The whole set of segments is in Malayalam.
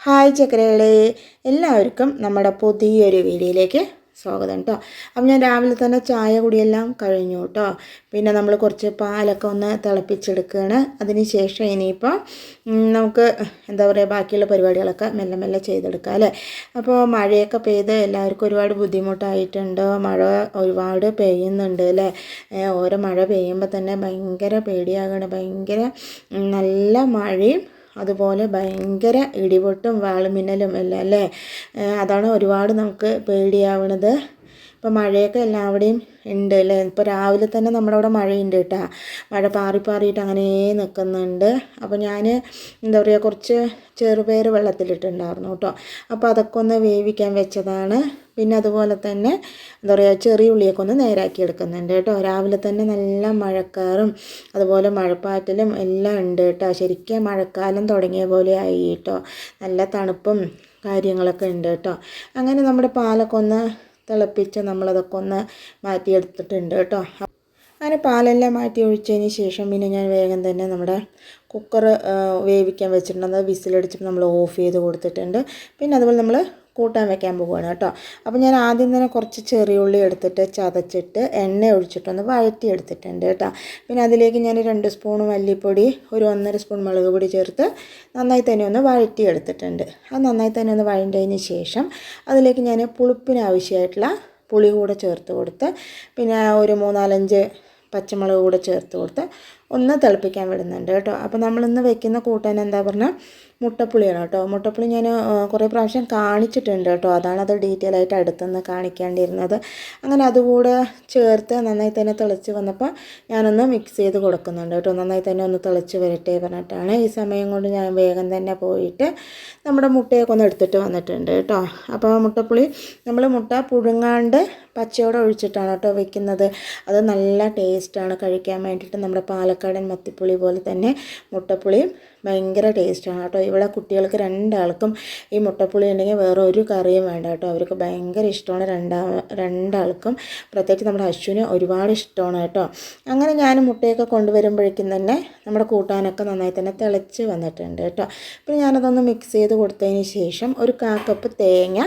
ഹായ് ചക്കരകളെ, എല്ലാവർക്കും നമ്മുടെ പുതിയൊരു വീഡിയോയിലേക്ക് സ്വാഗതം കേട്ടോ. അപ്പം ഞാൻ രാവിലെ തന്നെ ചായ കുടിയെല്ലാം കഴിഞ്ഞു കേട്ടോ. പിന്നെ നമ്മൾ കുറച്ച് പാലൊക്കെ ഒന്ന് തിളപ്പിച്ചെടുക്കുകയാണ്. അതിന് ശേഷം ഇനിയിപ്പോൾ നമുക്ക് എന്താ പറയുക, ബാക്കിയുള്ള പരിപാടികളൊക്കെ മെല്ലെ മെല്ലെ ചെയ്തെടുക്കാം അല്ലേ. അപ്പോൾ മഴയൊക്കെ പെയ്ത് എല്ലാവർക്കും ഒരുപാട് ബുദ്ധിമുട്ടായിട്ടുണ്ട്. മഴ ഒരുപാട് പെയ്യുന്നുണ്ട് അല്ലേ. ഓരോ മഴ പെയ്യുമ്പോൾ തന്നെ ഭയങ്കര പേടിയാകണം. ഭയങ്കര നല്ല മഴയും അതുപോലെ ഭയങ്കര ഇടിപൊട്ടും വാളുമിന്നലും എല്ലാം അല്ലേ. അതാണ് ഒരുപാട് നമുക്ക് പേടിയാവണത്. ഇപ്പോൾ മഴയൊക്കെ എല്ലാവിടെയും ഉണ്ട് അല്ലേ. ഇപ്പോൾ രാവിലെ തന്നെ നമ്മുടെ അവിടെ മഴയുണ്ട് കേട്ടോ. മഴ പാറിയിട്ട് അങ്ങനെ നിൽക്കുന്നുണ്ട്. അപ്പോൾ ഞാൻ എന്താ പറയുക, കുറച്ച് ചെറുപയർ വെള്ളത്തിലിട്ടുണ്ടായിരുന്നു കേട്ടോ. അപ്പോൾ അതൊക്കെ ഒന്ന് വേവിക്കാൻ വെച്ചതാണ്. പിന്നെ അതുപോലെ തന്നെ എന്താ പറയുക, ചെറിയ ഉള്ളിയൊക്കെ ഒന്ന് നേരാക്കി എടുക്കുന്നുണ്ട് കേട്ടോ. രാവിലെ തന്നെ നല്ല മഴക്കാറും അതുപോലെ മഴപ്പാറ്റലും എല്ലാം ഉണ്ട് കേട്ടോ. ശരിക്കും മഴക്കാലം തുടങ്ങിയ പോലെ ആയി കേട്ടോ. നല്ല തണുപ്പും കാര്യങ്ങളൊക്കെ ഉണ്ട് കേട്ടോ. അങ്ങനെ നമ്മുടെ പാലൊക്കെ ഒന്ന് തിളപ്പിച്ച് നമ്മളതൊക്കെ ഒന്ന് മാറ്റിയെടുത്തിട്ടുണ്ട് കേട്ടോ. അങ്ങനെ പാലെല്ലാം മാറ്റി ഒഴിച്ചതിന് ശേഷം പിന്നെ ഞാൻ വേഗം തന്നെ നമ്മുടെ കുക്കർ വേവിക്കാൻ വെച്ചിട്ടുണ്ട്. അത് വിസിലടിച്ചിട്ട് നമ്മൾ ഓഫ് ചെയ്ത് കൊടുത്തിട്ടുണ്ട്. പിന്നെ അതുപോലെ നമ്മൾ കൂട്ടാൻ വെക്കാൻ പോവുകയാണ് കേട്ടോ. അപ്പോൾ ഞാൻ ആദ്യം തന്നെ കുറച്ച് ചെറിയ ഉള്ളി എടുത്തിട്ട് ചതച്ചിട്ട് എണ്ണ ഒഴിച്ചിട്ടൊന്ന് വഴറ്റി എടുത്തിട്ടുണ്ട് കേട്ടോ. പിന്നെ അതിലേക്ക് ഞാൻ 2 സ്പൂൺ മല്ലിപ്പൊടി, ഒരു 1.5 സ്പൂൺ മുളക് പൊടി ചേർത്ത് നന്നായി തന്നെ ഒന്ന് വഴറ്റി എടുത്തിട്ടുണ്ട്. അത് നന്നായി തന്നെ ഒന്ന് വഴണ്ടതിന് ശേഷം അതിലേക്ക് ഞാൻ പുളിപ്പിന് ആവശ്യമായിട്ടുള്ള പുളി കൂടെ ചേർത്ത് കൊടുത്ത് പിന്നെ ഒരു 3-4 പച്ചമുളക് കൂടെ ചേർത്ത് കൊടുത്ത് ഒന്ന് തിളപ്പിക്കാൻ വിടുന്നുണ്ട് കേട്ടോ. അപ്പോൾ നമ്മളിന്ന് വെക്കുന്ന കൂട്ടാൻ എന്താ പറഞ്ഞാൽ മുട്ടപ്പുളിയാണ് കേട്ടോ. മുട്ടപ്പുളി ഞാൻ കുറേ പ്രാവശ്യം കാണിച്ചിട്ടുണ്ട് കേട്ടോ. അതാണ് അത് ഡീറ്റെയിൽ ആയിട്ട് അടുത്തുനിന്ന് കാണിക്കേണ്ടിയിരുന്നത്. അങ്ങനെ അതുകൂടെ ചേർത്ത് നന്നായി തന്നെ തിളച്ച് വന്നപ്പോൾ ഞാനൊന്ന് മിക്സ് ചെയ്ത് കൊടുക്കുന്നുണ്ട് കേട്ടോ. നന്നായി തന്നെ ഒന്ന് തിളച്ച് വരട്ടെ പറഞ്ഞിട്ടാണ്. ഈ സമയം കൊണ്ട് ഞാൻ വേഗം തന്നെ പോയിട്ട് നമ്മുടെ മുട്ടയൊക്കെ ഒന്ന് എടുത്തിട്ട് വന്നിട്ടുണ്ട് കേട്ടോ. അപ്പോൾ മുട്ടപ്പുളി നമ്മൾ മുട്ട പുഴുങ്ങാണ്ട് പച്ചയോടെ ഒഴിച്ചിട്ടാണ് കേട്ടോ വെക്കുന്നത്. അത് നല്ല ടേസ്റ്റാണ് കഴിക്കാൻ വേണ്ടിയിട്ട്. നമ്മുടെ പാലക്കാടൻ മത്തിപ്പുളി പോലെ തന്നെ മുട്ടപ്പുളിയും ഭയങ്കര ടേസ്റ്റാണ് കേട്ടോ. ഇവിടെ കുട്ടികൾക്ക് 2 ആൾക്കും ഈ മുട്ടപ്പുളി ഉണ്ടെങ്കിൽ വേറെ ഒരു കറിയും വേണ്ട കേട്ടോ. അവർക്ക് ഭയങ്കര ഇഷ്ടമാണ് 2 ആൾക്കും. പ്രത്യേകിച്ച് നമ്മുടെ അശ്വിന് ഒരുപാട് ഇഷ്ടമാണ് കേട്ടോ. അങ്ങനെ ഞാൻ മുട്ടയൊക്കെ കൊണ്ടുവരുമ്പോഴേക്കും തന്നെ നമ്മുടെ കൂട്ടാനൊക്കെ നന്നായി തന്നെ തിളച്ച് വന്നിട്ടുണ്ട് കേട്ടോ. പിന്നെ ഞാനതൊന്ന് മിക്സ് ചെയ്ത് കൊടുത്തതിന് ശേഷം ഒരു 1/4 കപ്പ് തേങ്ങ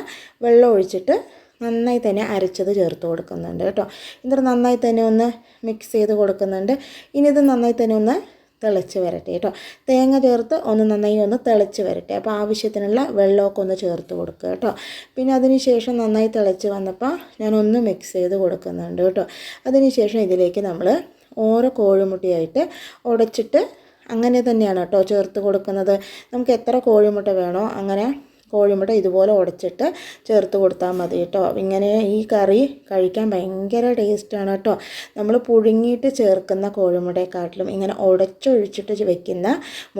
വെള്ളം ഒഴിച്ചിട്ട് നന്നായി തന്നെ അരച്ചത് ചേർത്ത് കൊടുക്കുന്നുണ്ട് കേട്ടോ. എന്നിട്ട് നന്നായി തന്നെ ഒന്ന് മിക്സ് ചെയ്ത് കൊടുക്കുന്നുണ്ട്. ഇനി ഇത് നന്നായി തന്നെ ഒന്ന് തിളച്ച് വരട്ടെ കേട്ടോ. തേങ്ങ ചേർത്ത് ഒന്ന് നന്നായി ഒന്ന് തിളച്ച് വരട്ടെ. അപ്പോൾ ആവശ്യത്തിനുള്ള വെള്ളമൊക്കെ ഒന്ന് ചേർത്ത് കൊടുക്കുക കേട്ടോ. പിന്നെ അതിന് ശേഷം നന്നായി തിളച്ച് വന്നപ്പോൾ ഞാനൊന്ന് മിക്സ് ചെയ്ത് കൊടുക്കുന്നുണ്ട് കേട്ടോ. അതിന് ശേഷം ഇതിലേക്ക് നമ്മൾ ഓരോ കോഴിമുട്ടയായിട്ട് ഉടച്ചിട്ട് അങ്ങനെ തന്നെയാണ് കേട്ടോ ചേർത്ത് കൊടുക്കുന്നത്. നമുക്ക് എത്ര കോഴിമുട്ട വേണോ അങ്ങനെ കോഴിമുട്ട ഇതുപോലെ ഉടച്ചിട്ട് ചേർത്ത് കൊടുത്താൽ മതി കേട്ടോ. ഇങ്ങനെ ഈ കറി കഴിക്കാൻ ഭയങ്കര ടേസ്റ്റാണ് കേട്ടോ. നമ്മൾ പുഴുങ്ങിയിട്ട് ചേർക്കുന്ന കോഴിമുട്ടയെക്കാട്ടിലും ഇങ്ങനെ ഉടച്ചൊഴിച്ചിട്ട് വെക്കുന്ന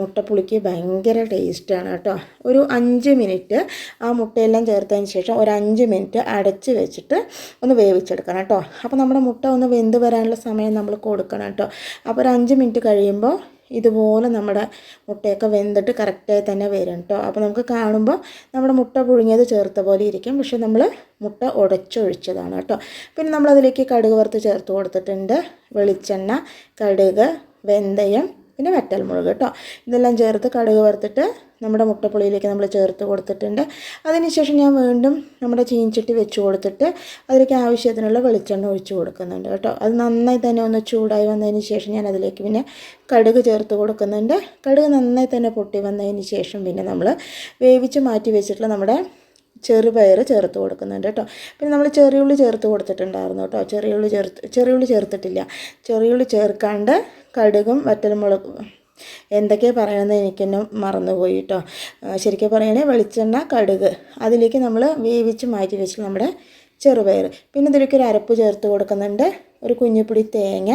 മുട്ടപ്പുളിക്ക് ഭയങ്കര ടേസ്റ്റാണ് കേട്ടോ. ഒരു 5 മിനിറ്റ് ആ മുട്ടയെല്ലാം ചേർത്തതിന് ശേഷം ഒരു 5 മിനിറ്റ് അടച്ച് വെച്ചിട്ട് ഒന്ന് വേവിച്ചെടുക്കണം കേട്ടോ. അപ്പോൾ നമ്മുടെ മുട്ട ഒന്ന് വെന്ത് വരാനുള്ള സമയം നമ്മൾ കൊടുക്കണം കേട്ടോ. അപ്പോൾ ഒരു 5 മിനിറ്റ് കഴിയുമ്പോൾ ഇതുപോലെ നമ്മുടെ മുട്ടയൊക്കെ വെന്തിട്ട് കറക്റ്റായി തന്നെ വരും കേട്ടോ. അപ്പോൾ നമുക്ക് കാണുമ്പോൾ നമ്മുടെ മുട്ട പുഴുങ്ങിയത് ചേർത്ത പോലെ ഇരിക്കും, പക്ഷെ നമ്മൾ മുട്ട ഉടച്ചൊഴിച്ചതാണ് കേട്ടോ. പിന്നെ നമ്മളതിലേക്ക് കടുക് വറുത്ത് ചേർത്ത് കൊടുത്തിട്ടുണ്ട്. വെളിച്ചെണ്ണ, കടുക്, വെന്തയം, പിന്നെ വറ്റൽമുളക് കേട്ടോ. ഇതെല്ലാം ചേർത്ത് കടുക് വറുത്തിട്ട് നമ്മുടെ മുട്ടപ്പുളിയിലേക്ക് നമ്മൾ ചേർത്ത് കൊടുത്തിട്ടുണ്ട്. അതിനുശേഷം ഞാൻ വീണ്ടും നമ്മുടെ ചീൻചട്ടി വെച്ച് കൊടുത്തിട്ട് അതിലേക്ക് ആവശ്യത്തിനുള്ള വെളിച്ചെണ്ണ ഒഴിച്ച് കൊടുക്കുന്നുണ്ട് കേട്ടോ. അത് നന്നായി തന്നെ ഒന്ന് ചൂടായി വന്നതിന് ശേഷം ഞാൻ അതിലേക്ക് പിന്നെ കടുക് ചേർത്ത് കൊടുക്കുന്നുണ്ട്. കടുക് നന്നായി തന്നെ പൊട്ടി വന്നതിന് ശേഷം പിന്നെ നമ്മൾ വേവിച്ച് മാറ്റി വെച്ചിട്ടുള്ള നമ്മുടെ ചെറുപയർ ചേർത്ത് കൊടുക്കുന്നുണ്ട് കേട്ടോ. പിന്നെ നമ്മൾ ചെറിയുള്ളി ചേർത്ത് കൊടുത്തിട്ടുണ്ടായിരുന്നു കേട്ടോ. ചെറിയുള്ളി ചേർത്തിട്ടില്ല. ചെറിയുള്ളി ചേർക്കാണ്ട് കടുകും വറ്റൽമുളകും എന്തൊക്കെയാണ് പറയണമെന്ന് എനിക്ക് തന്നെ മറന്നുപോയി കേട്ടോ. ശരിക്കും പറയുകയാണെങ്കിൽ വെളിച്ചെണ്ണ, കടുക്, അതിലേക്ക് നമ്മൾ വേവിച്ച് മാറ്റി വെച്ച് നമ്മുടെ ചെറുപയർ, പിന്നെ ഇതിലേക്ക് ഒരു അരപ്പ് ചേർത്ത് കൊടുക്കുന്നുണ്ട്. ഒരു കുഞ്ഞുപിടി തേങ്ങ,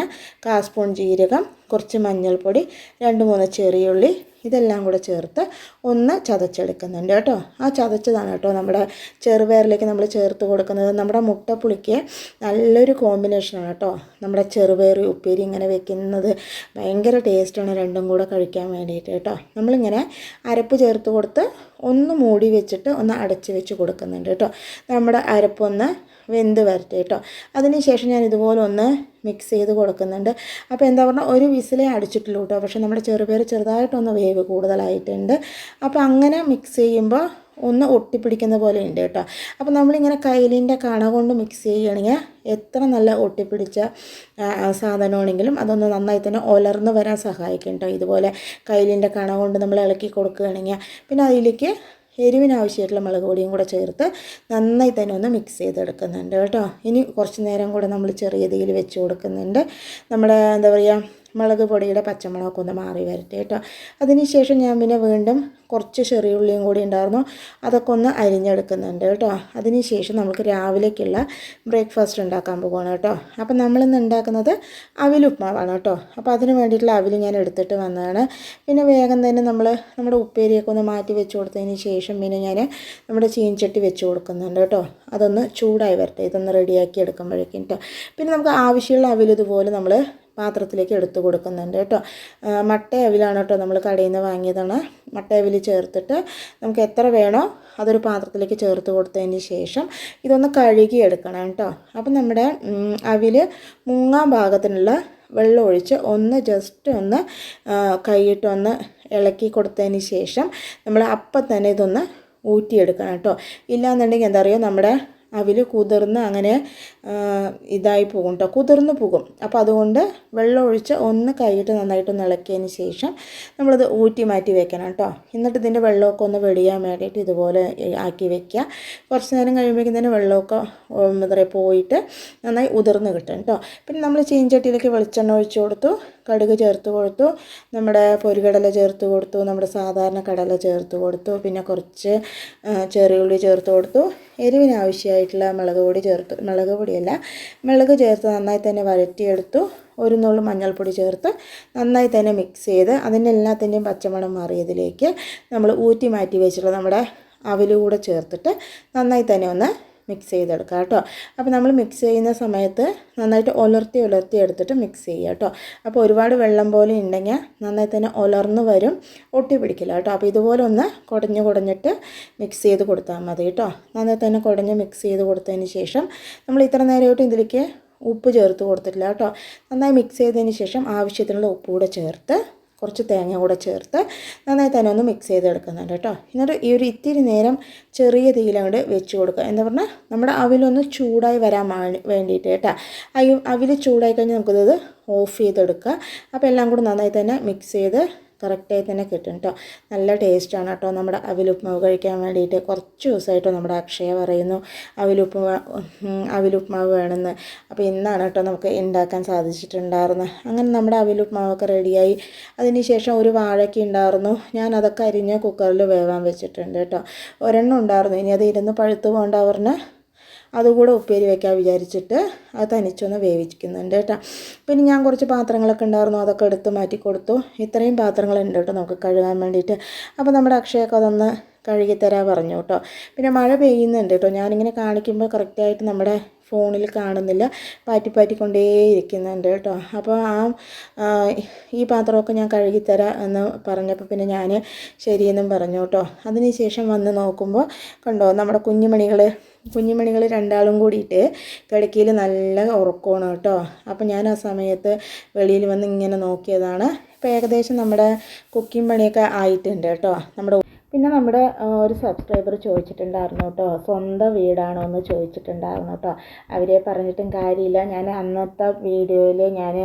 1/4 സ്പൂൺ ജീരകം, കുറച്ച് മഞ്ഞൾപ്പൊടി, 2-3 ചെറിയുള്ളി, ഇതെല്ലാം കൂടെ ചേർത്ത് ഒന്ന് ചതച്ചെടുക്കുന്നുണ്ട് കേട്ടോ. ആ ചതച്ചതാണ് കേട്ടോ നമ്മുടെ ചെറുപയറിലേക്ക് നമ്മൾ ചേർത്ത് കൊടുക്കുന്നത്. നമ്മുടെ മുട്ടപ്പുളിക്ക് നല്ലൊരു കോമ്പിനേഷനാണ് കേട്ടോ. നമ്മുടെ ചെറുപയർ ഉപ്പേരി ഇങ്ങനെ വെക്കുന്നത് ഭയങ്കര ടേസ്റ്റാണ് രണ്ടും കൂടെ കഴിക്കാൻ വേണ്ടിയിട്ട് കേട്ടോ. നമ്മളിങ്ങനെ അരപ്പ് ചേർത്ത് കൊടുത്ത് ഒന്ന് മൂടി വെച്ചിട്ട് ഒന്ന് അടച്ച് വെച്ച് കൊടുക്കുന്നുണ്ട് കേട്ടോ. നമ്മുടെ അരപ്പൊന്ന് വെന്ത് വരട്ടെ കേട്ടോ. അതിന് ശേഷം ഞാൻ ഇതുപോലെ ഒന്ന് മിക്സ് ചെയ്ത് കൊടുക്കുന്നുണ്ട്. അപ്പോൾ എന്താ പറഞ്ഞാൽ ഒരു വിസിലേ അടിച്ചിട്ടുള്ളൂ കേട്ടോ. പക്ഷേ നമ്മുടെ ചെറുപയർ ചെറുതായിട്ടൊന്ന് വേവ് കൂടുതലായിട്ടുണ്ട്. അപ്പോൾ അങ്ങനെ മിക്സ് ചെയ്യുമ്പോൾ ഒന്ന് ഒട്ടിപ്പിടിക്കുന്ന പോലെ ഉണ്ട് കേട്ടോ. അപ്പോൾ നമ്മളിങ്ങനെ കയ്യിലിൻ്റെ കണ കൊണ്ട് മിക്സ് ചെയ്യുകയാണെങ്കിൽ എത്ര നല്ല ഒട്ടിപ്പിടിച്ച സാധനമാണെങ്കിലും അതൊന്ന് നന്നായി തന്നെ ഒലർന്ന് വരാൻ സഹായിക്കും കേട്ടോ. ഇതുപോലെ കയ്യിലിൻ്റെ കണ കൊണ്ട് നമ്മൾ ഇളക്കി കൊടുക്കുകയാണെങ്കിൽ പിന്നെ അതിലേക്ക് എരിവിനാവശ്യമായിട്ടുള്ള മുളക് പൊടിയും കൂടെ ചേർത്ത് നന്നായി തന്നെ ഒന്ന് മിക്സ് ചെയ്തെടുക്കുന്നുണ്ട് കേട്ടോ. ഇനി കുറച്ച് നേരം കൂടെ നമ്മൾ ചെറിയ തീയിൽ വെച്ച് കൊടുക്കുന്നുണ്ട്. നമ്മുടെ എന്താ പറയുക മുളക് പൊടിയുടെ പച്ചമുളകൊക്കെ ഒന്ന് മാറി വരട്ടെ കേട്ടോ. അതിനുശേഷം ഞാൻ പിന്നെ വീണ്ടും കുറച്ച് ചെറിയ ഉള്ളിയും കൂടി ഉണ്ടായിരുന്നു, അതൊക്കെ ഒന്ന് അരിഞ്ഞെടുക്കുന്നുണ്ട് കേട്ടോ. അതിനുശേഷം നമുക്ക് രാവിലേക്കുള്ള ബ്രേക്ക്ഫാസ്റ്റ് ഉണ്ടാക്കാൻ പോകുകയാണ് കേട്ടോ. അപ്പം നമ്മളിന്ന് ഉണ്ടാക്കുന്നത് അവിലുപ്മാവാണ് കേട്ടോ. അപ്പോൾ അതിന് വേണ്ടിയിട്ടുള്ള അവിൽ ഞാൻ എടുത്തിട്ട് വന്നതാണ്. പിന്നെ വേഗം തന്നെ നമ്മുടെ ഉപ്പേരിയൊക്കെ ഒന്ന് മാറ്റി വെച്ച് കൊടുത്തതിന് ശേഷം പിന്നെ ഞാൻ നമ്മുടെ ചീൻചട്ടി വെച്ച് കൊടുക്കുന്നുണ്ട് കേട്ടോ. അതൊന്ന് ചൂടായി വരട്ടെ, ഇതൊന്ന് റെഡിയാക്കി എടുക്കുമ്പോഴേക്കും കേട്ടോ. പിന്നെ നമുക്ക് ആവശ്യമുള്ള അവിൽ ഇതുപോലെ നമ്മൾ പാത്രത്തിലേക്ക് എടുത്ത് കൊടുക്കുന്നുണ്ട് കേട്ടോ. മട്ട അവിലാണ് കേട്ടോ, നമ്മൾ കടയിൽ നിന്ന് വാങ്ങിയതാണ്. മട്ട അവിൽ ചേർത്തിട്ട് നമുക്ക് എത്ര വേണോ അതൊരു പാത്രത്തിലേക്ക് ചേർത്ത് കൊടുത്തതിന് ശേഷം ഇതൊന്ന് കഴുകി എടുക്കണം കേട്ടോ. അപ്പം നമ്മുടെ അവിൽ മുങ്ങാൻ പാകത്തിനുള്ള വെള്ളം ഒഴിച്ച് ഒന്ന് ജസ്റ്റ് ഒന്ന് കൈയിട്ടൊന്ന് ഇളക്കി കൊടുത്തതിന് ശേഷം നമ്മൾ അപ്പം തന്നെ ഇതൊന്ന് ഊറ്റിയെടുക്കണം കേട്ടോ. ഇല്ലാന്നുണ്ടെങ്കിൽ എന്താ പറയുക, നമ്മുടെ അവിൽ കുതിർന്ന് അങ്ങനെ ഇതായി പോകും കേട്ടോ, കുതിർന്ന് പോകും. അപ്പോൾ അതുകൊണ്ട് വെള്ളം ഒഴിച്ച് ഒന്ന് കൈയിട്ട് നന്നായിട്ടൊന്ന് ഇളക്കിയതിന് ശേഷം നമ്മളത് ഊറ്റി മാറ്റി വെക്കണം കേട്ടോ. എന്നിട്ട് ഇതിൻ്റെ വെള്ളമൊക്കെ ഒന്ന് വെടിയാൻ വേണ്ടിയിട്ട് ഇതുപോലെ ആക്കി വെക്കുക. കുറച്ച് നേരം കഴിയുമ്പോഴേക്കും തന്നെ വെള്ളമൊക്കെ എന്താ പറയുക പോയിട്ട് നന്നായി ഉതിർന്ന് കിട്ടും കേട്ടോ. പിന്നെ നമ്മൾ ചീൻചട്ടിയിലേക്ക് വെളിച്ചെണ്ണ ഒഴിച്ച് കൊടുത്തു, കടുക് ചേർത്ത് കൊടുത്തു, നമ്മുടെ പൊരികടല ചേർത്ത് കൊടുത്തു, നമ്മുടെ സാധാരണ കടല ചേർത്ത് കൊടുത്തു, പിന്നെ കുറച്ച് ചെറിയുള്ളി ചേർത്ത് കൊടുത്തു. എരിവിനാവശ്യമായിട്ടുള്ള മുളക് ചേർത്ത് നന്നായി തന്നെ വഴറ്റിയെടുത്തു. ഒരു നുള്ളു മഞ്ഞൾപ്പൊടി ചേർത്ത് നന്നായി തന്നെ മിക്സ് ചെയ്ത് അതിൻ്റെ എല്ലാത്തിൻ്റെയും പച്ചമണം മാറിയതിലേക്ക് നമ്മൾ ഊറ്റി മാറ്റി വെച്ചിട്ടുള്ള നമ്മുടെ അവിൽ കൂടെ ചേർത്തിട്ട് നന്നായി തന്നെ ഒന്ന് മിക്സ് ചെയ്തെടുക്കുക കേട്ടോ. അപ്പോൾ നമ്മൾ മിക്സ് ചെയ്യുന്ന സമയത്ത് നന്നായിട്ട് ഉലർത്തി എടുത്തിട്ട് മിക്സ് ചെയ്യുക കേട്ടോ. അപ്പോൾ ഒരുപാട് വെള്ളം പോലെ ഉണ്ടെങ്കിൽ നന്നായി തന്നെ ഉലർന്ന് വരും, ഒട്ടി പിടിക്കില്ല കേട്ടോ. അപ്പോൾ ഇതുപോലെ ഒന്ന് കുടഞ്ഞിട്ട് മിക്സ് ചെയ്ത് കൊടുത്താൽ മതി കേട്ടോ. നന്നായി തന്നെ കുടഞ്ഞ് മിക്സ് ചെയ്ത് കൊടുത്തതിന് ശേഷം നമ്മൾ ഇത്ര നേരമായിട്ട് ഇതിലേക്ക് ഉപ്പ് ചേർത്ത് കൊടുത്തിട്ടില്ല കേട്ടോ. നന്നായി മിക്സ് ചെയ്തതിന് ശേഷം ആവശ്യത്തിനുള്ള ഉപ്പ് കൂടെ ചേർത്ത് കുറച്ച് തേങ്ങ കൂടെ ചേർത്ത് നന്നായി തന്നെ ഒന്ന് മിക്സ് ചെയ്തെടുക്കുന്നുണ്ട് കേട്ടോ. എന്നിട്ട് ഈ ഒരു ഇത്തിരി നേരം ചെറിയ തീയിലങ്ങോട്ട് വെച്ച് കൊടുക്കുക. എന്താ പറഞ്ഞാൽ നമ്മുടെ അവിലൊന്ന് ചൂടായി വരാൻ വേണ്ടിയിട്ട് കേട്ടോ. അവിൽ ചൂടായി കഴിഞ്ഞാൽ നമുക്കിത് ഓഫ് ചെയ്തെടുക്കുക. അപ്പോൾ എല്ലാം കൂടി നന്നായി തന്നെ മിക്സ് ചെയ്ത് കറക്റ്റായി തന്നെ കിട്ടും കേട്ടോ. നല്ല ടേസ്റ്റാണ് കേട്ടോ നമ്മുടെ അവിലുപ്മാവ് കഴിക്കാൻ വേണ്ടിയിട്ട്. കുറച്ച് ദിവസമായിട്ടോ നമ്മുടെ അക്ഷയ പറയുന്നു അവിലുപ്മാവ് വേണമെന്ന്. അപ്പോൾ ഇന്നാണ് കേട്ടോ നമുക്ക് ഉണ്ടാക്കാൻ സാധിച്ചിട്ടുണ്ടായിരുന്നു. അങ്ങനെ നമ്മുടെ അവിലുപ്മാവൊക്കെ റെഡിയായി. അതിന് ശേഷം ഒരു വാഴയ്ക്ക ഉണ്ടായിരുന്നു, ഞാൻ അതൊക്കെ അരിഞ്ഞ് കുക്കറിൽ വേവാൻ വെച്ചിട്ടുണ്ട് കേട്ടോ. ഒരെണ്ണം ഉണ്ടായിരുന്നു, ഇനി അത് ഇരുന്ന് പഴുത്ത് പോകേണ്ട പറഞ്ഞ് അതുകൂടെ ഉപ്പേരി വയ്ക്കാൻ വിചാരിച്ചിട്ട് അത് തനിച്ചൊന്ന് വേവിക്കുന്നുണ്ട് കേട്ടോ. പിന്നെ ഞാൻ കുറച്ച് പാത്രങ്ങളൊക്കെ ഉണ്ടായിരുന്നു, അതൊക്കെ എടുത്ത് മാറ്റി കൊടുത്തു. ഇത്രയും പാത്രങ്ങളുണ്ട് കേട്ടോ നമുക്ക് കഴുകാൻ വേണ്ടിയിട്ട്. അപ്പോൾ നമ്മുടെ അക്ഷയൊക്കെ അതൊന്ന് കഴുകിത്തരാൻ പറഞ്ഞു കേട്ടോ. പിന്നെ മഴ പെയ്യുന്നുണ്ട് കേട്ടോ. ഞാനിങ്ങനെ കാണിക്കുമ്പോൾ കറക്റ്റായിട്ട് നമ്മുടെ ഫോണിൽ കാണുന്നില്ല, പാറ്റിക്കൊണ്ടേ ഇരിക്കുന്നുണ്ട് കേട്ടോ. അപ്പോൾ ഈ പാത്രമൊക്കെ ഞാൻ കഴുകിത്തരാം എന്ന് പറഞ്ഞപ്പോൾ പിന്നെ ഞാൻ ശരിയെന്നും പറഞ്ഞു കേട്ടോ. അതിന് ശേഷം വന്ന് നോക്കുമ്പോൾ കണ്ടോ നമ്മുടെ കുഞ്ഞുമണികൾ രണ്ടാളും കൂടിയിട്ട് കിടക്കയിൽ നല്ല ഉറക്കമാണ് കേട്ടോ. അപ്പോൾ ഞാൻ ആ സമയത്ത് വെളിയിൽ വന്ന് ഇങ്ങനെ നോക്കിയതാണ്. ഇപ്പോൾ ഏകദേശം നമ്മുടെ കുക്കിംഗ് പണിയൊക്കെ ആയിട്ടുണ്ട് കേട്ടോ. പിന്നെ നമ്മുടെ ഒരു സബ്സ്ക്രൈബർ ചോദിച്ചിട്ടുണ്ടായിരുന്നു കേട്ടോ, സ്വന്തം വീടാണോ എന്ന് ചോദിച്ചിട്ടുണ്ടായിരുന്നു കേട്ടോ. അവരെ പറഞ്ഞിട്ടും കാര്യമില്ല. ഞാൻ അന്നത്തെ വീഡിയോയിൽ ഞാൻ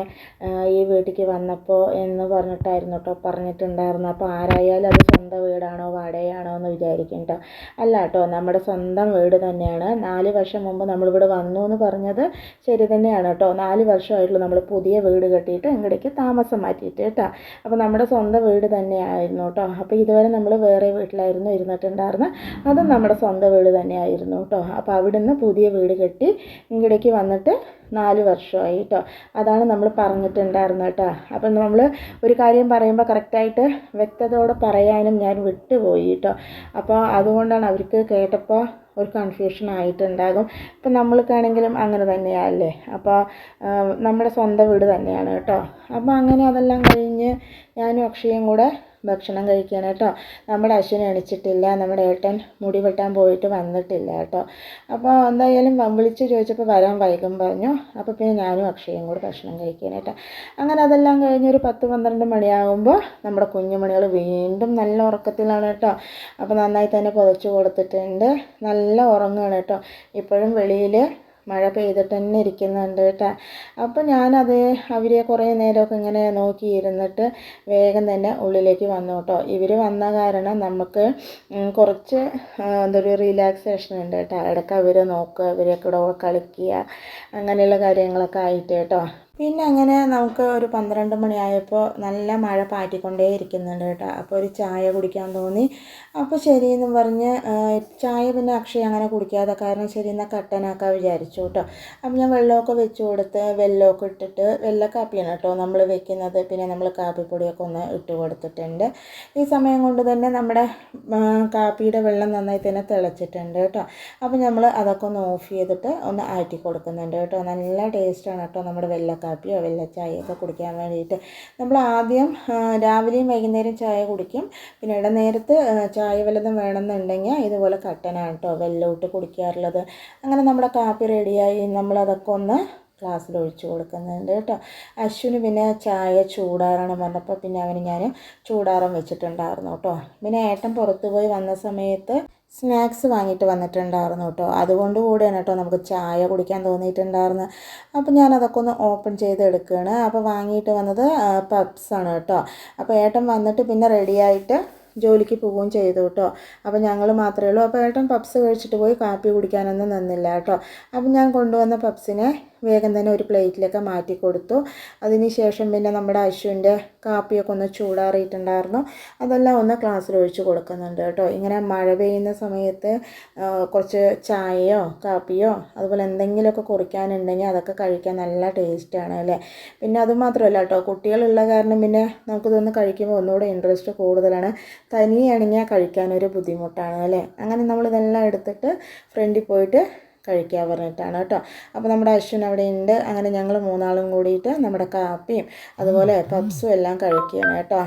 ഈ വീട്ടിലേക്ക് വന്നപ്പോൾ എന്ന് പറഞ്ഞിട്ടായിരുന്നു കേട്ടോ പറഞ്ഞിട്ടുണ്ടായിരുന്നു. അപ്പോൾ ആരായാലും അത് സ്വന്തം വീടാണോ വാടകയാണോ എന്ന് വിചാരിക്കും കേട്ടോ. അല്ല കേട്ടോ, നമ്മുടെ സ്വന്തം വീട് തന്നെയാണ്. 4 വർഷം മുമ്പ് നമ്മളിവിടെ വന്നു എന്ന് പറഞ്ഞത് ശരി തന്നെയാണ് കേട്ടോ. 4 വർഷമായിട്ടുള്ളൂ നമ്മൾ പുതിയ വീട് കെട്ടിയിട്ട് ഇങ്ങടേക്ക് താമസം മാറ്റിയിട്ട് കേട്ടോ. അപ്പോൾ നമ്മുടെ സ്വന്തം വീട് തന്നെയായിരുന്നു കേട്ടോ. അപ്പോൾ ഇതുവരെ നമ്മൾ വേറെ വീട്ടിലായിരുന്നു ഇരുന്നിട്ടുണ്ടായിരുന്നത്, അതും നമ്മുടെ സ്വന്തം വീട് തന്നെയായിരുന്നു കേട്ടോ. അപ്പോൾ അവിടുന്ന് പുതിയ വീട് കെട്ടി ഇങ്ങടേക്ക് വന്നിട്ട് 4 വർഷമായി കേട്ടോ. അതാണ് നമ്മൾ പറഞ്ഞിട്ടുണ്ടായിരുന്നത് കേട്ടോ. അപ്പം നമ്മൾ ഒരു കാര്യം പറയുമ്പോൾ കറക്റ്റായിട്ട് വ്യക്തതയോടെ പറയാനും ഞാൻ വിട്ടുപോയി കേട്ടോ. അപ്പോൾ അതുകൊണ്ടാണ് അവർക്ക് കേട്ടപ്പോൾ ഒരു കൺഫ്യൂഷൻ ആയിട്ടുണ്ടാകും. ഇപ്പം നമ്മൾക്കാണെങ്കിലും അങ്ങനെ തന്നെയല്ലേ. അപ്പോൾ നമ്മുടെ സ്വന്തം വീട് തന്നെയാണ് കേട്ടോ. അപ്പോൾ അങ്ങനെ അതെല്ലാം കഴിഞ്ഞ് ഞാനും അക്ഷയും കൂടെ ഭക്ഷണം കഴിക്കുകയാണ് കേട്ടോ. നമ്മുടെ അശ്വിൻ എണിച്ചിട്ടില്ല, നമ്മുടെ ഏട്ടൻ മുടി വെട്ടാൻ പോയിട്ട് വന്നിട്ടില്ല കേട്ടോ. അപ്പോൾ എന്തായാലും വിളിച്ച് ചോദിച്ചപ്പോൾ വരാൻ വൈകും പറഞ്ഞു. അപ്പോൾ പിന്നെ ഞാനും അക്ഷയും കൂടി ഭക്ഷണം കഴിക്കുകയാണ് കേട്ടോ. അങ്ങനെ അതെല്ലാം കഴിഞ്ഞൊരു 10-12 മണിയാകുമ്പോൾ നമ്മുടെ കുഞ്ഞുമണികൾ വീണ്ടും നല്ല ഉറക്കത്തിലാണ് കേട്ടോ. അപ്പോൾ നന്നായി തന്നെ പുതച്ച് കൊടുത്തിട്ടുണ്ട്, നല്ല ഉറങ്ങുകയാണ് കേട്ടോ. ഇപ്പോഴും വെളിയിൽ മഴ പെയ്തിട്ട് തന്നെ ഇരിക്കുന്നുണ്ട് കേട്ടോ. അപ്പോൾ ഞാനത് അവരെ കുറേ നേരമൊക്കെ ഇങ്ങനെ നോക്കിയിരുന്നിട്ട് വേഗം തന്നെ ഉള്ളിലേക്ക് വന്നു കേട്ടോ. ഇവർ വന്ന കാരണം നമുക്ക് കുറച്ച് എന്തൊരു റിലാക്സേഷൻ ഉണ്ട് കേട്ടോ. ഇടയ്ക്ക് അവരെ നോക്കുക, അവരെ കൂടെ കളിക്കുക, അങ്ങനെയുള്ള കാര്യങ്ങളൊക്കെ ആയിട്ട് കേട്ടോ. പിന്നെ അങ്ങനെ നമുക്ക് ഒരു 12 മണിയായപ്പോൾ നല്ല മഴ പാറ്റിക്കൊണ്ടേ ഇരിക്കുന്നുണ്ട് കേട്ടോ. അപ്പോൾ ഒരു ചായ കുടിക്കാൻ തോന്നി. അപ്പോൾ ശരിയെന്ന് പറഞ്ഞ് ചായ പിന്നെ അക്ഷയ് അങ്ങനെ കുടിക്കാതെ കാരണം ശരി എന്നാൽ കട്ടനാക്കാൻ വിചാരിച്ചു കേട്ടോ. അപ്പോൾ ഞാൻ വെള്ളമൊക്കെ വെച്ച് കൊടുത്ത് വെല്ലമൊക്കെ ഇട്ടിട്ട് വെള്ളക്കാപ്പിയാണ് കേട്ടോ നമ്മൾ വെക്കുന്നത്. പിന്നെ നമ്മൾ കാപ്പിപ്പൊടിയൊക്കെ ഒന്ന് ഇട്ട് കൊടുത്തിട്ടുണ്ട്. ഈ സമയം കൊണ്ട് തന്നെ നമ്മുടെ കാപ്പിയുടെ വെള്ളം നന്നായി തന്നെ തിളച്ചിട്ടുണ്ട് കേട്ടോ. അപ്പോൾ നമ്മൾ അതൊക്കെ ഒന്ന് ഓഫ് ചെയ്തിട്ട് ഒന്ന് ആറ്റി കൊടുക്കുന്നുണ്ട് കേട്ടോ. നല്ല ടേസ്റ്റാണ് കേട്ടോ നമ്മുടെ വെള്ളക്കാപ്പിയോ വെള്ളച്ചായയൊക്കെ കുടിക്കാൻ വേണ്ടിയിട്ട്. നമ്മൾ ആദ്യം രാവിലെയും വൈകുന്നേരം ചായ കുടിക്കും. പിന്നെ ഇടനേരത്ത് ചായ വല്ലതും വേണമെന്നുണ്ടെങ്കിൽ ഇതുപോലെ കട്ടനാണ് കേട്ടോ വെല്ലമിട്ട് കുടിക്കാറുള്ളത്. അങ്ങനെ നമ്മുടെ കാപ്പി റെഡിയായി. നമ്മളതൊക്കെ ഒന്ന് ഗ്ലാസ്സിൽ ഒഴിച്ച് കൊടുക്കുന്നുണ്ട് കേട്ടോ. അശ്വിന് പിന്നെ ചായ ചൂടാറാണ് പറഞ്ഞപ്പോൾ പിന്നെ അവന് ഞാൻ ചൂടാറാൻ വെച്ചിട്ടുണ്ടായിരുന്നു കേട്ടോ. പിന്നെ ഏട്ടൻ പുറത്ത് പോയി വന്ന സമയത്ത് സ്നാക്സ് വാങ്ങിയിട്ട് വന്നിട്ടുണ്ടായിരുന്നു കേട്ടോ. അതുകൊണ്ട് കൂടെയാണ് കേട്ടോ നമുക്ക് ചായ കുടിക്കാൻ തോന്നിയിട്ടുണ്ടായിരുന്നത്. അപ്പോൾ ഞാനതൊക്കെ ഒന്ന് ഓപ്പൺ ചെയ്ത് എടുക്കുകയാണ്. അപ്പോൾ വാങ്ങിയിട്ട് വന്നത് പപ്സാണ് കേട്ടോ. അപ്പോൾ ഏട്ടൻ വന്നിട്ട് പിന്നെ റെഡിയായിട്ട് ജോലിക്ക് പോവുകയും ചെയ്തു കേട്ടോ. അപ്പോൾ ഞങ്ങൾ മാത്രമേ ഉള്ളൂ. അപ്പോൾ ഏട്ടൻ പപ്സ് കഴിച്ചിട്ട് പോയി കാപ്പി കുടിക്കാനൊന്നും നിന്നില്ല കേട്ടോ. അപ്പോൾ ഞാൻ കൊണ്ടുവന്ന പപ്സിനെ വേഗം തന്നെ ഒരു പ്ലേറ്റിലൊക്കെ മാറ്റി കൊടുത്തു. അതിന് ശേഷം പിന്നെ നമ്മുടെ അശ്വിൻ്റെ കാപ്പിയൊക്കെ ഒന്ന് ചൂടാറിയിട്ടുണ്ടായിരുന്നു, അതെല്ലാം ഒന്ന് ഗ്ലാസ്സിൽ ഒഴിച്ച് കൊടുക്കുന്നുണ്ട് കേട്ടോ. ഇങ്ങനെ മഴ പെയ്യുന്ന സമയത്ത് കുറച്ച് ചായയോ കാപ്പിയോ അതുപോലെ എന്തെങ്കിലുമൊക്കെ കുറിക്കാനുണ്ടെങ്കിൽ അതൊക്കെ കഴിക്കാൻ നല്ല ടേസ്റ്റാണ് അല്ലേ. പിന്നെ അതുമാത്രമല്ല കേട്ടോ, കുട്ടികളുള്ള കാരണം പിന്നെ നമുക്കിതൊന്ന് കഴിക്കുമ്പോൾ ഒന്നുകൂടെ ഇൻട്രസ്റ്റ് കൂടുതലാണ്. തനിയാണെങ്കിൽ കഴിക്കാനൊരു ബുദ്ധിമുട്ടാണ് അല്ലേ. അങ്ങനെ നമ്മളിതെല്ലാം എടുത്തിട്ട് ഫ്രണ്ടിൽ പോയിട്ട് കഴിക്കാൻ പറഞ്ഞിട്ടാണ് കേട്ടോ. അപ്പോൾ നമ്മുടെ അശ്വിൻ അവിടെ ഉണ്ട്. അങ്ങനെ ഞങ്ങൾ മൂന്നാളും കൂടിയിട്ട് നമ്മുടെ കാപ്പിയും അതുപോലെ പപ്സും എല്ലാം കഴിക്കുകയാണ് കേട്ടോ.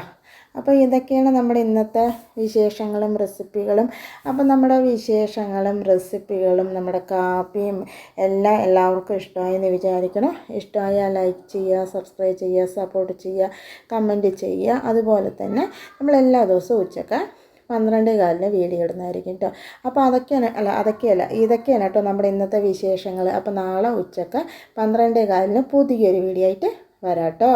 അപ്പോൾ ഇതൊക്കെയാണ് നമ്മുടെ ഇന്നത്തെ വിശേഷങ്ങളും റെസിപ്പികളും. അപ്പോൾ നമ്മുടെ വിശേഷങ്ങളും റെസിപ്പികളും നമ്മുടെ കാപ്പിയും എല്ലാം എല്ലാവർക്കും ഇഷ്ടമായി എന്ന് വിചാരിക്കണം. ഇഷ്ടമായാൽ ലൈക്ക് ചെയ്യുക, സബ്സ്ക്രൈബ് ചെയ്യുക, സപ്പോർട്ട് ചെയ്യുക, കമൻറ്റ് ചെയ്യുക. അതുപോലെ തന്നെ നമ്മൾ എല്ലാ ദിവസവും ഉച്ചയ്ക്ക് 12:15 വീഡിയോ ഇടുന്നതായിരിക്കും കേട്ടോ. അപ്പോൾ ഇതൊക്കെയാണ് കേട്ടോ നമ്മുടെ ഇന്നത്തെ വിശേഷങ്ങൾ. അപ്പോൾ നാളെ ഉച്ചയ്ക്ക് 12:15 പുതിയൊരു വീഡിയോ ആയിട്ട് വരാം കേട്ടോ.